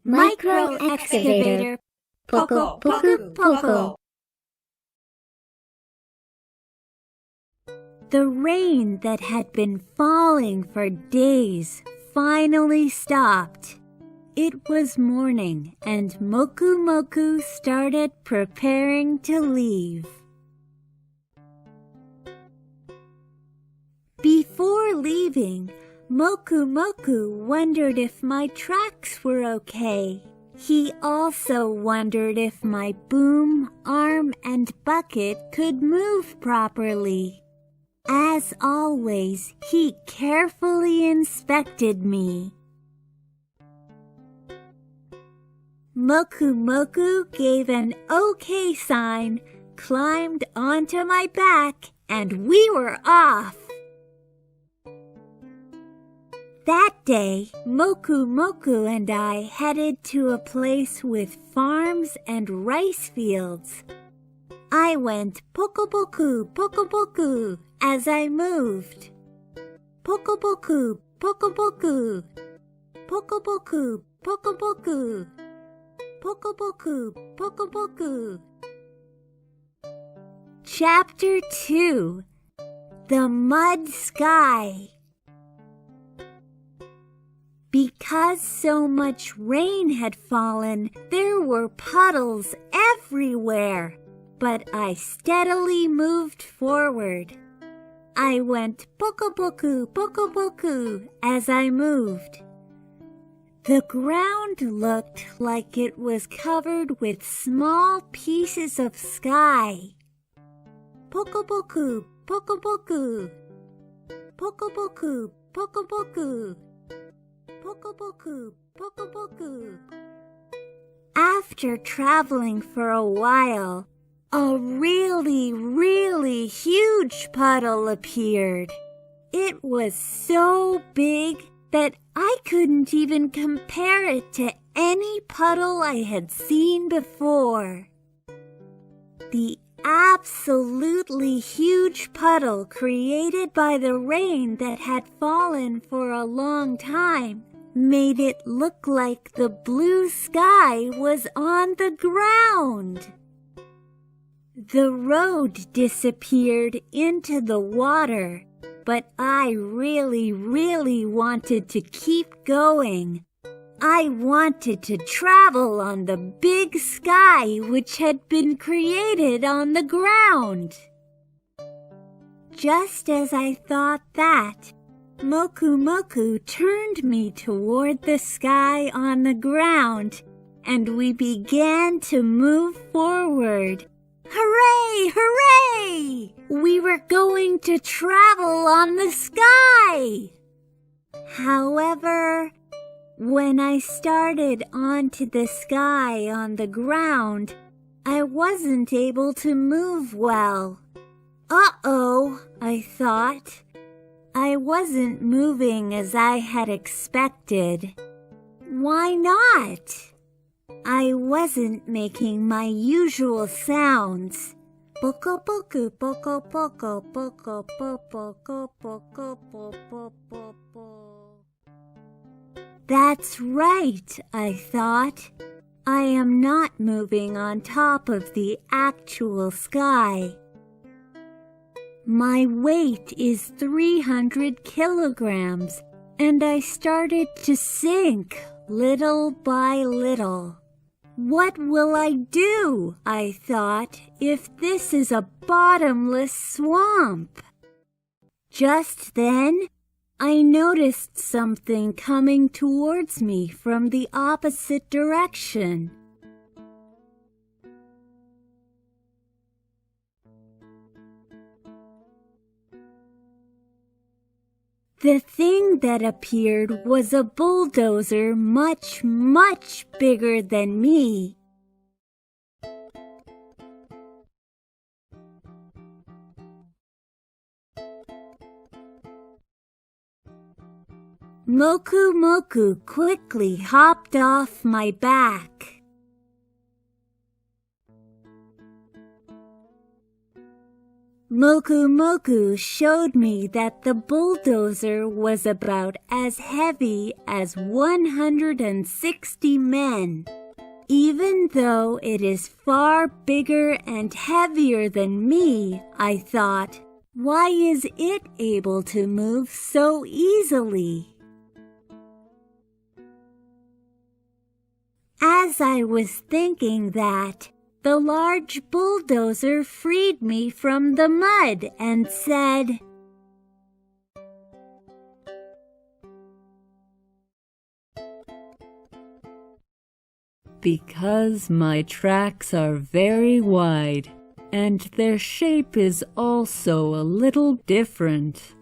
Micro excavator. Poco Poku Poco. The rain that had been falling for days finally stopped. It was morning and Mokumoku started preparing to leave. Before leaving, Mokumoku wondered if my tracks were okay. He also wondered if my boom, arm, and bucket could move properly. As always, he carefully inspected me. Mokumoku gave an okay sign, climbed onto my back, and we were off. That day, Mokumoku and I headed to a place with farms and rice fields. I went Poco Poku Poco Poku as I moved. Poco Poku Poco Poku. Poco Poku Poco Poku. Poco Poku Poco Poku. Chapter 2. The Mud Sky. Because so much rain had fallen, there were puddles everywhere, but I steadily moved forward. I went Poco Poku Poco Poku as I moved. The ground looked like it was covered with small pieces of sky. Poco Poku Poco Poku. Poco Poku Poco Poku. Poco Poku Poco Poku. After traveling for a while, a really huge puddle appeared. It was so big that I couldn't even compare it to any puddle I had seen before. The absolutely huge puddle created by the rain that had fallen for a long time made it look like the blue sky was on the ground. The road disappeared into the water, but I really wanted to keep going. I wanted to travel on the big sky which had been created on the ground. Just as I thought that, Mokumoku turned me toward the sky on the ground, and we began to move forward. Hooray! Hooray! We were going to travel on the sky! However, when I started onto the sky on the ground, I wasn't able to move well. Uh-oh, I thought. I wasn't moving as I had expected. Why not? I wasn't making my usual sounds. Poco Poku Poco Poco Poco Poco Poco Poco Poco. That's right, I thought. I am not moving on top of the actual sky. My weight is 300 kilograms, and I started to sink little by little. What will I do, I thought, if this is a bottomless swamp? Just then, I noticed something coming towards me from the opposite direction. The thing that appeared was a bulldozer much bigger than me. Mokumoku quickly hopped off my back. Mokumoku showed me that the bulldozer was about as heavy as 160 men. Even though it is far bigger and heavier than me, I thought, why is it able to move so easily? As I was thinking that, the large bulldozer freed me from the mud and said, "Because my tracks are very wide, and their shape is also a little different,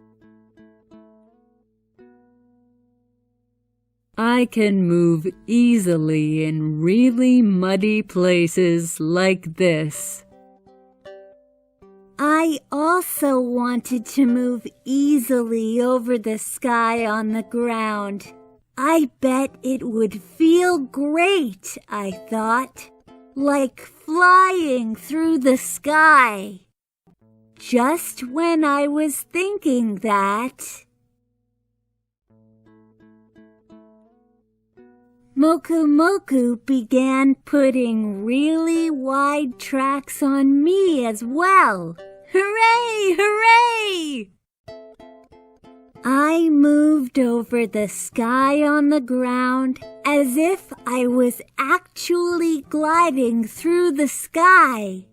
I can move easily in really muddy places like this." I also wanted to move easily over the sky on the ground. I bet it would feel great, I thought, like flying through the sky. Just when I was thinking that, Mokumoku began putting really wide tracks on me as well. Hooray! Hooray! I moved over the sky on the ground as if I was actually gliding through the sky.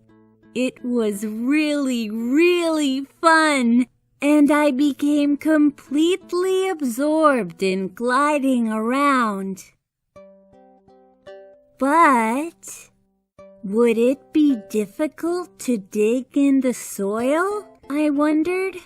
It was really, really fun, and I became completely absorbed in gliding around. But would it be difficult to dig in the soil? I wondered.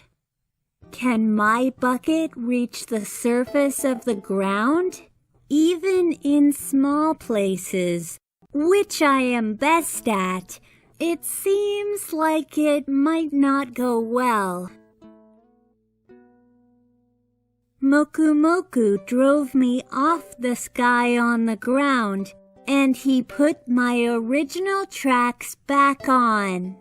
Can my bucket reach the surface of the ground? Even in small places, which I am best at, it seems like it might not go well. Mokumoku drove me off the sky on the ground, and he put my original tracks back on.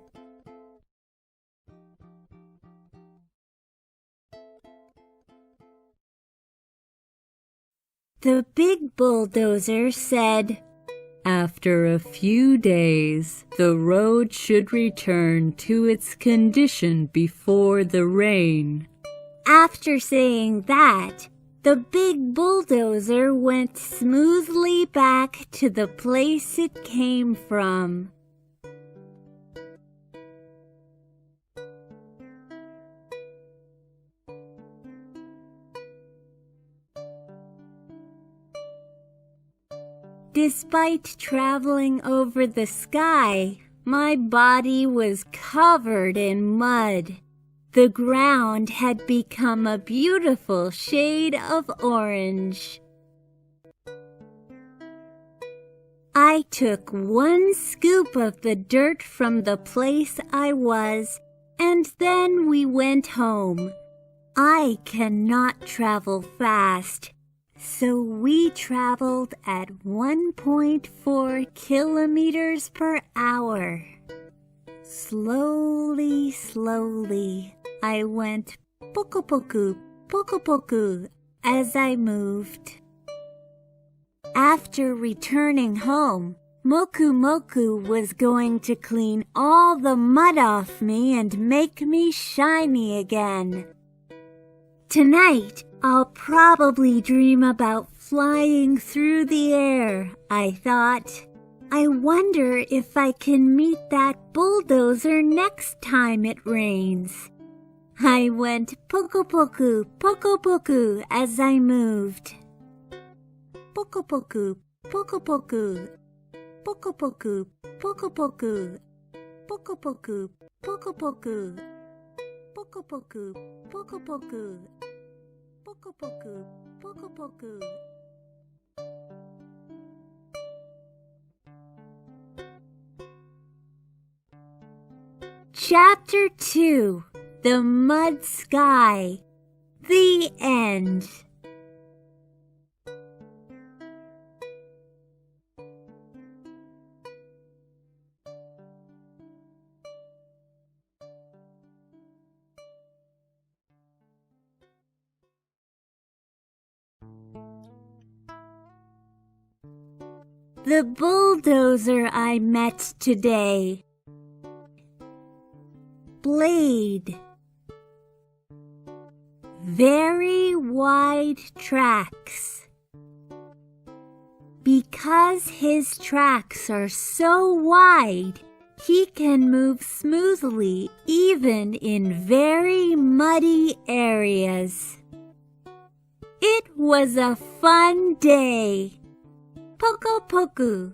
The big bulldozer said, "After a few days, the road should return to its condition before the rain." After saying that, the big bulldozer went smoothly back to the place it came from. Despite traveling over the sky, my body was covered in mud. The ground had become a beautiful shade of orange. I took one scoop of the dirt from the place I was, and then we went home. I cannot travel fast, so we traveled at 1.4 kilometers per hour. Slowly, slowly, I went poco poku, poco poku as I moved. After returning home, Mokumoku was going to clean all the mud off me and make me shiny again. Tonight, I'll probably dream about flying through the air, I thought. I wonder if I can meet that bulldozer next time it rains. I went poco poku, poco poku as I moved. Poco poku, poco poku, poco poku, poco poku, poco poku, poco poku, poco poku, poco poku, poco poku, poco poku. Chapter 2, The Mud Sky. The End. the bulldozer I met today. Blade. Very wide tracks. Because his tracks are so wide, he can move smoothly even in very muddy areas. It was a fun day. Poco Poku.